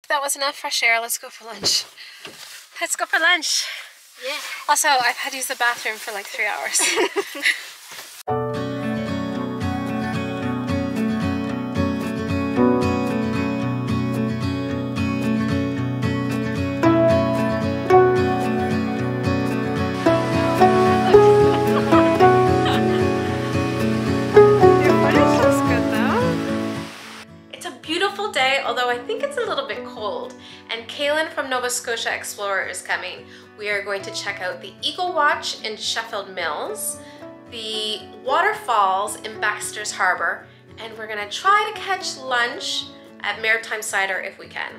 That was enough fresh air. Let's go for lunch. Let's go for lunch. Yeah. Also, I've had to use the bathroom for like 3 hours. Although I think it's a little bit cold, and Kaylin from Nova Scotia Explorer is coming. We are going to check out the Eagle Watch in Sheffield Mills, the Waterfalls in Baxter's Harbour, and we're gonna try to catch lunch at Maritime Cider if we can.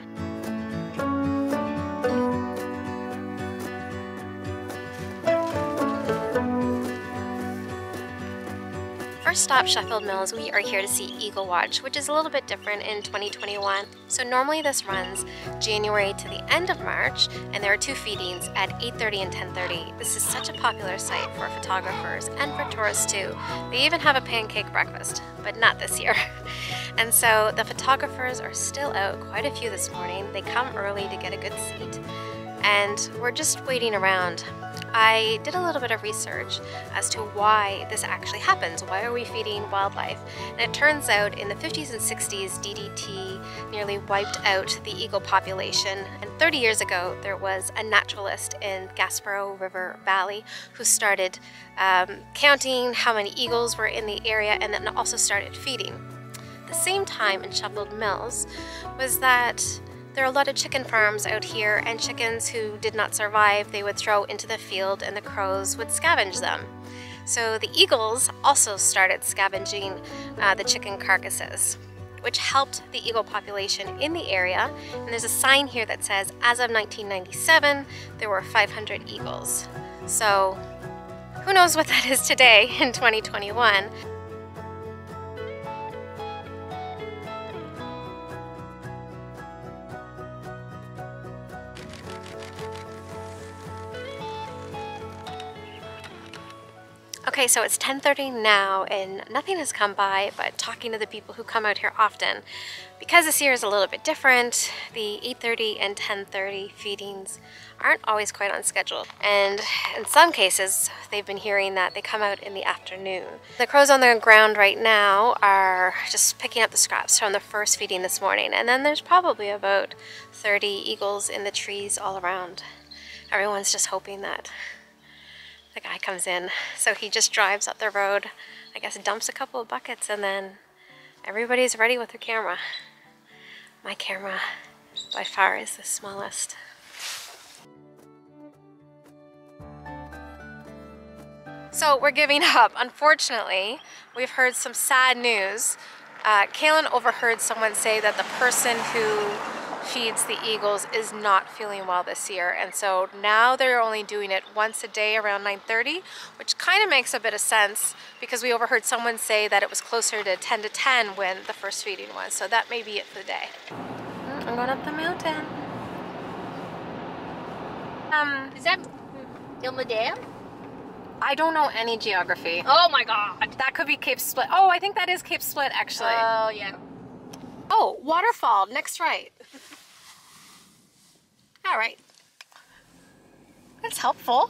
First stop, Sheffield Mills. We are here to see Eagle Watch, which is a little bit different in 2021. So normally this runs January to the end of March, and there are 2 feedings at 8:30 and 10:30. This is such a popular site for photographers and for tourists too. They even have a pancake breakfast, but not this year. And so the photographers are still out, quite a few this morning. They come early to get a good seat, and we're just waiting around. I did a little bit of research as to why this actually happens. Why are we feeding wildlife? And it turns out in the 50s and 60s, DDT nearly wiped out the eagle population. And 30 years ago, there was a naturalist in Gaspereau River Valley who started counting how many eagles were in the area, and then also started feeding. At the same time in Sheffield Mills was that there are a lot of chicken farms out here, and chickens who did not survive, they would throw into the field and the crows would scavenge them. So the eagles also started scavenging the chicken carcasses, which helped the eagle population in the area. And there's a sign here that says, as of 1997, there were 500 eagles. So who knows what that is today in 2021. Okay, so it's 10:30 now and nothing has come by, but talking to the people who come out here often, because this year is a little bit different, the 8:30 and 10:30 feedings aren't always quite on schedule. And in some cases, they've been hearing that they come out in the afternoon. The crows on the ground right now are just picking up the scraps from the first feeding this morning, and then there's probably about 30 eagles in the trees all around. Everyone's just hoping that the guy comes in. So he just drives up the road, I guess dumps a couple of buckets, and then everybody's ready with their camera. My camera by far is the smallest. So we're giving up. Unfortunately, we've heard some sad news. Kaylin overheard someone say that the person who feeds the eagles is not feeling well this year, and so now they're only doing it once a day around 9:30, which kind of makes a bit of sense because we overheard someone say that it was closer to 10 to 10 when the first feeding was, so that may be it for the day. I'm going up the mountain. Is that Ilma Dam? I don't know any geography. Oh my god! That could be Cape Split. Oh, I think that is Cape Split actually. Oh yeah. Oh, Waterfall, next right. All right. That's helpful.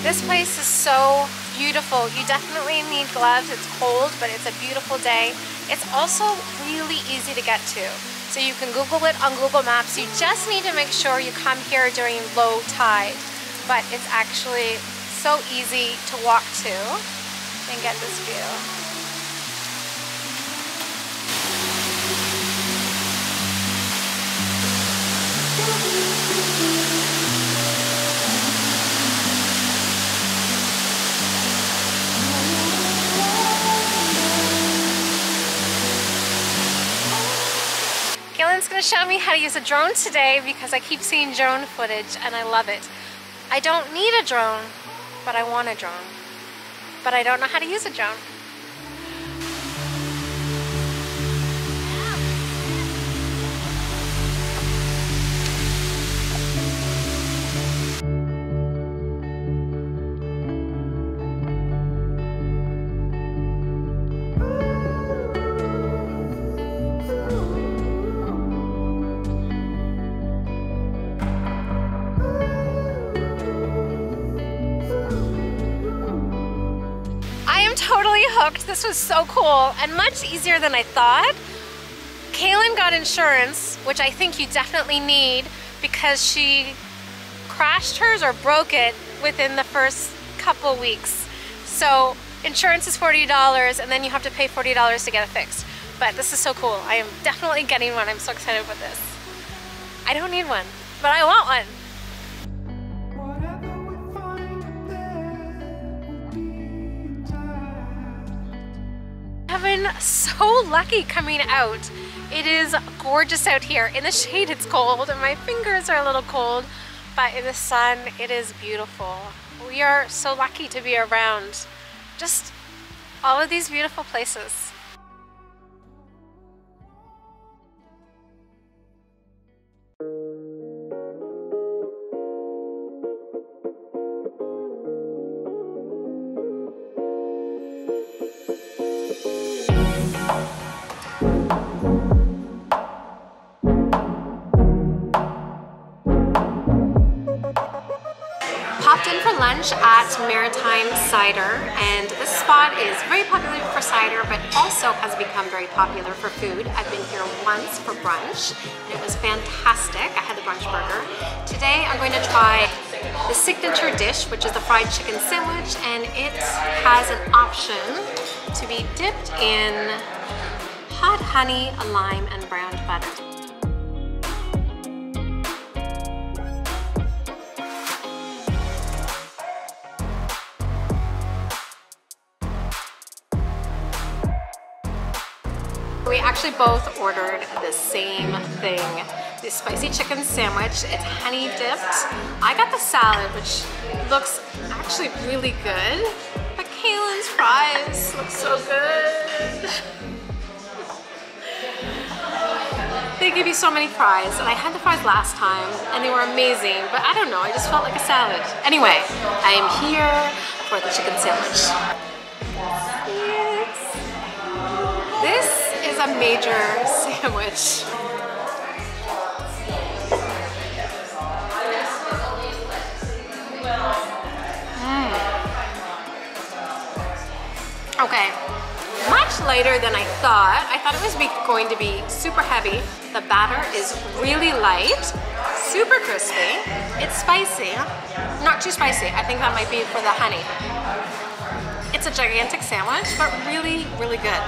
This place is so beautiful. You definitely need gloves. It's cold, but it's a beautiful day. It's also really easy to get to. So you can Google it on Google Maps. You just need to make sure you come here during low tide. But it's actually so easy to walk to and get this view. Kaylin's gonna show me how to use a drone today because I keep seeing drone footage and I love it. I don't need a drone, but I want a drone. But I don't know how to use a drone. Totally hooked. This was so cool and much easier than I thought. Kaylin got insurance, which I think you definitely need because she crashed hers or broke it within the first couple weeks. So insurance is $40 and then you have to pay $40 to get it fixed. But this is so cool. I am definitely getting one. I'm so excited about this. I don't need one, but I want one. I've been so lucky coming out. It is gorgeous out here. In the shade it's cold and my fingers are a little cold, but in the sun it is beautiful. We are so lucky to be around just all of these beautiful places. Popped in for lunch at Maritime Cider, and this spot is very popular for cider but also has become very popular for food. I've been here once for brunch and it was fantastic. I had the brunch burger. Today I'm going to try the signature dish, which is the fried chicken sandwich, and it has an option to be dipped in hot honey, lime, and browned butter. We actually both ordered the same thing, the spicy chicken sandwich. It's honey dipped. I got the salad, which looks actually really good, but Kaylin's fries look so good. They give you so many fries, and I had the fries last time and they were amazing, but I don't know, I just felt like a salad. Anyway, I am here for the chicken sandwich. Yes. This is a major sandwich. Okay, much lighter than I thought. I thought it was going to be super heavy. The batter is really light, super crispy. It's spicy, not too spicy. I think that might be for the honey. It's a gigantic sandwich, but really, really good.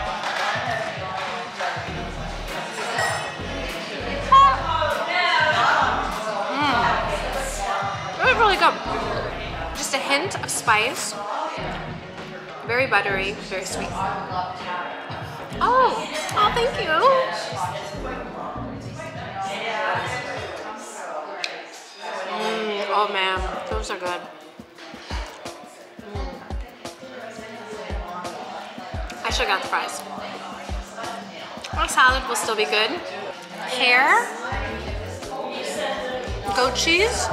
Really good. Just a hint of spice. Very buttery, very sweet. Oh, thank you. Oh man, those are good. I should have got the fries. Our salad will still be good. Pear, goat cheese.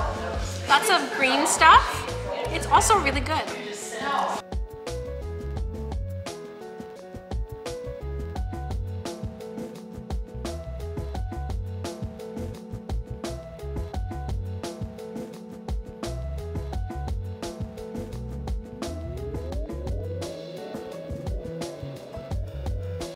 Lots of green stuff. It's also really good.